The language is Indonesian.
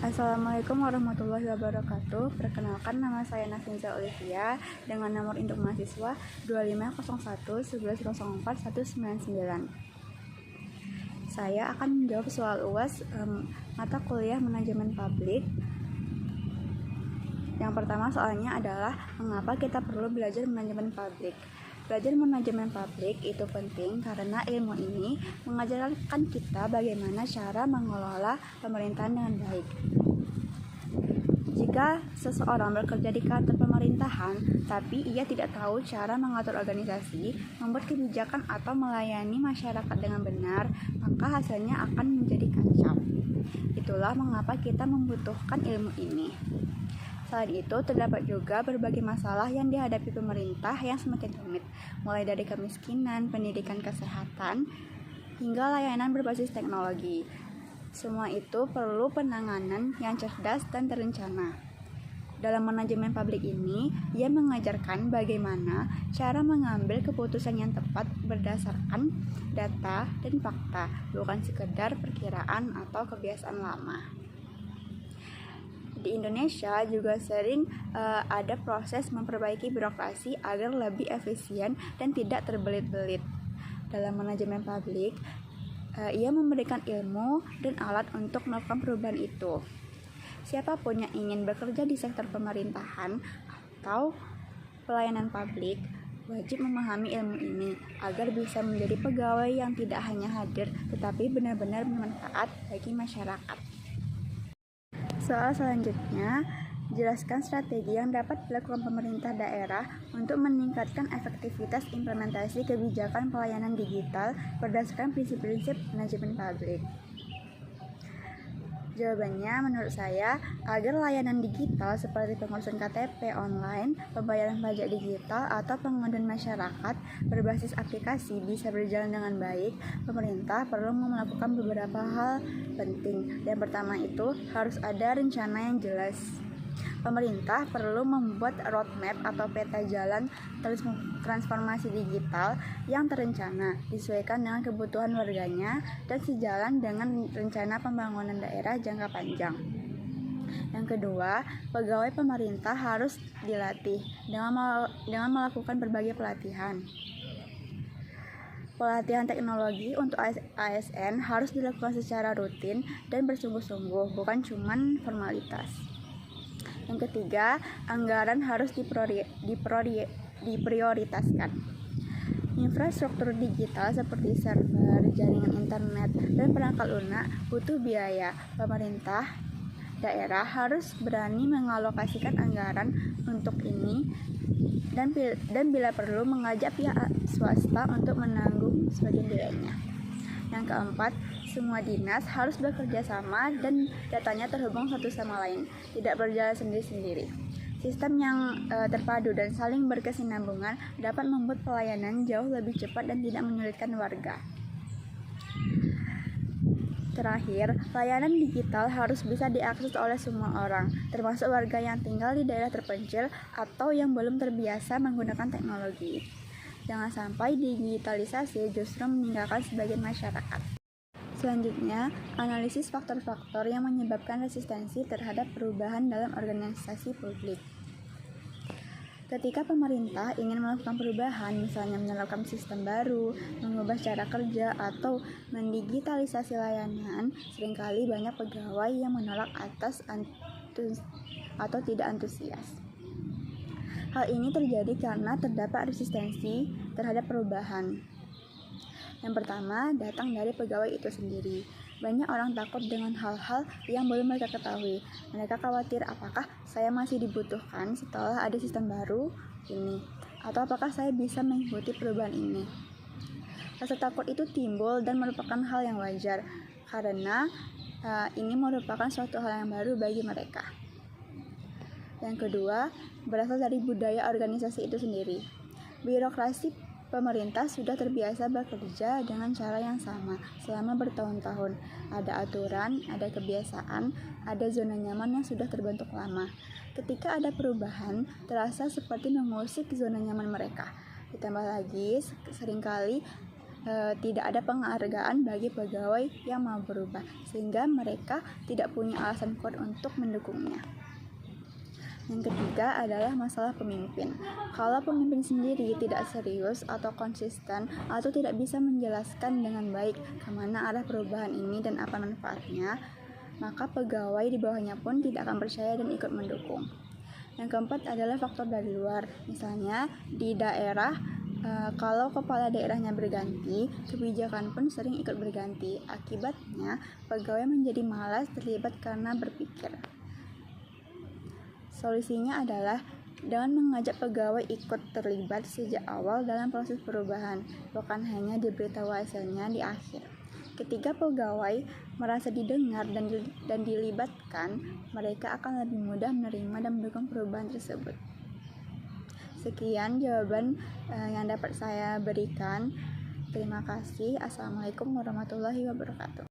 Assalamualaikum warahmatullahi wabarakatuh. Perkenalkan, nama saya Nafinza Olivia dengan nomor induk mahasiswa 2501 1104 199. Saya akan menjawab soal UAS mata kuliah manajemen publik. Yang pertama soalnya adalah mengapa kita perlu belajar manajemen publik. Belajar manajemen publik itu penting karena ilmu ini mengajarkan kita bagaimana cara mengelola pemerintahan dengan baik. Jika seseorang bekerja di kantor pemerintahan, tapi ia tidak tahu cara mengatur organisasi, membuat kebijakan atau melayani masyarakat dengan benar, maka hasilnya akan menjadi kacau. Itulah mengapa kita membutuhkan ilmu ini. Selain itu, terdapat juga berbagai masalah yang dihadapi pemerintah yang semakin rumit, mulai dari kemiskinan, pendidikan kesehatan, hingga layanan berbasis teknologi. Semua itu perlu penanganan yang cerdas dan terencana. Dalam manajemen publik ini, ia mengajarkan bagaimana cara mengambil keputusan yang tepat berdasarkan data dan fakta, bukan sekedar perkiraan atau kebiasaan lama. Di Indonesia juga sering ada proses memperbaiki birokrasi agar lebih efisien dan tidak terbelit-belit. Dalam manajemen publik, ia memberikan ilmu dan alat untuk melakukan perubahan itu. Siapapun yang ingin bekerja di sektor pemerintahan atau pelayanan publik wajib memahami ilmu ini agar bisa menjadi pegawai yang tidak hanya hadir tetapi benar-benar bermanfaat bagi masyarakat. Soal selanjutnya, jelaskan strategi yang dapat dilakukan pemerintah daerah untuk meningkatkan efektivitas implementasi kebijakan pelayanan digital berdasarkan prinsip-prinsip manajemen publik. Jawabannya, menurut saya, agar layanan digital seperti pengurusan KTP online, pembayaran pajak digital, atau pengaduan masyarakat berbasis aplikasi bisa berjalan dengan baik, pemerintah perlu melakukan beberapa hal penting. Yang pertama itu, harus ada rencana yang jelas. Pemerintah perlu membuat roadmap atau peta jalan transformasi digital yang terencana, disesuaikan dengan kebutuhan warganya, dan sejalan dengan rencana pembangunan daerah jangka panjang. Yang kedua, pegawai pemerintah harus dilatih dengan melakukan berbagai pelatihan. Pelatihan teknologi untuk ASN harus dilakukan secara rutin dan bersungguh-sungguh, bukan cuma formalitas. Yang ketiga, anggaran harus diprioritaskan. Infrastruktur digital seperti server, jaringan internet, dan perangkat lunak butuh biaya. Pemerintah daerah harus berani mengalokasikan anggaran untuk ini dan bila perlu mengajak pihak swasta untuk menanggung sebagian biayanya. Yang keempat, semua dinas harus bekerja sama dan datanya terhubung satu sama lain, tidak berjalan sendiri-sendiri. Sistem yang terpadu dan saling berkesinambungan dapat membuat pelayanan jauh lebih cepat dan tidak menyulitkan warga. Terakhir, layanan digital harus bisa diakses oleh semua orang, termasuk warga yang tinggal di daerah terpencil atau yang belum terbiasa menggunakan teknologi. Jangan sampai digitalisasi justru meninggalkan sebagian masyarakat. Selanjutnya, analisis faktor-faktor yang menyebabkan resistensi terhadap perubahan dalam organisasi publik. Ketika pemerintah ingin melakukan perubahan, misalnya menerapkan sistem baru, mengubah cara kerja, atau mendigitalisasi layanan, seringkali banyak pegawai yang menolak atau tidak antusias. Hal ini terjadi karena terdapat resistensi terhadap perubahan. Yang pertama, datang dari pegawai itu sendiri. Banyak orang takut dengan hal-hal yang belum mereka ketahui. Mereka khawatir apakah saya masih dibutuhkan setelah ada sistem baru ini, atau apakah saya bisa mengikuti perubahan ini. Rasa takut itu timbul dan merupakan hal yang wajar, karena ini merupakan suatu hal yang baru bagi mereka. Yang kedua, berasal dari budaya organisasi itu sendiri. Birokrasi pemerintah sudah terbiasa bekerja dengan cara yang sama selama bertahun-tahun. Ada aturan, ada kebiasaan, ada zona nyaman yang sudah terbentuk lama. Ketika ada perubahan, terasa seperti mengusik zona nyaman mereka. Ditambah lagi, seringkali tidak ada penghargaan bagi pegawai yang mau berubah, sehingga mereka tidak punya alasan kuat untuk mendukungnya. Yang ketiga adalah masalah pemimpin. Kalau pemimpin sendiri tidak serius atau konsisten atau tidak bisa menjelaskan dengan baik kemana arah perubahan ini dan apa manfaatnya, maka pegawai di bawahnya pun tidak akan percaya dan ikut mendukung. Yang keempat adalah faktor dari luar. Misalnya di daerah, kalau kepala daerahnya berganti, kebijakan pun sering ikut berganti. Akibatnya, pegawai menjadi malas terlibat karena berpikir. Solusinya adalah dengan mengajak pegawai ikut terlibat sejak awal dalam proses perubahan, bukan hanya diberitahu hasilnya di akhir. Ketika pegawai merasa didengar dan dilibatkan, mereka akan lebih mudah menerima dan mendukung perubahan tersebut. Sekian jawaban yang dapat saya berikan. Terima kasih. Assalamualaikum warahmatullahi wabarakatuh.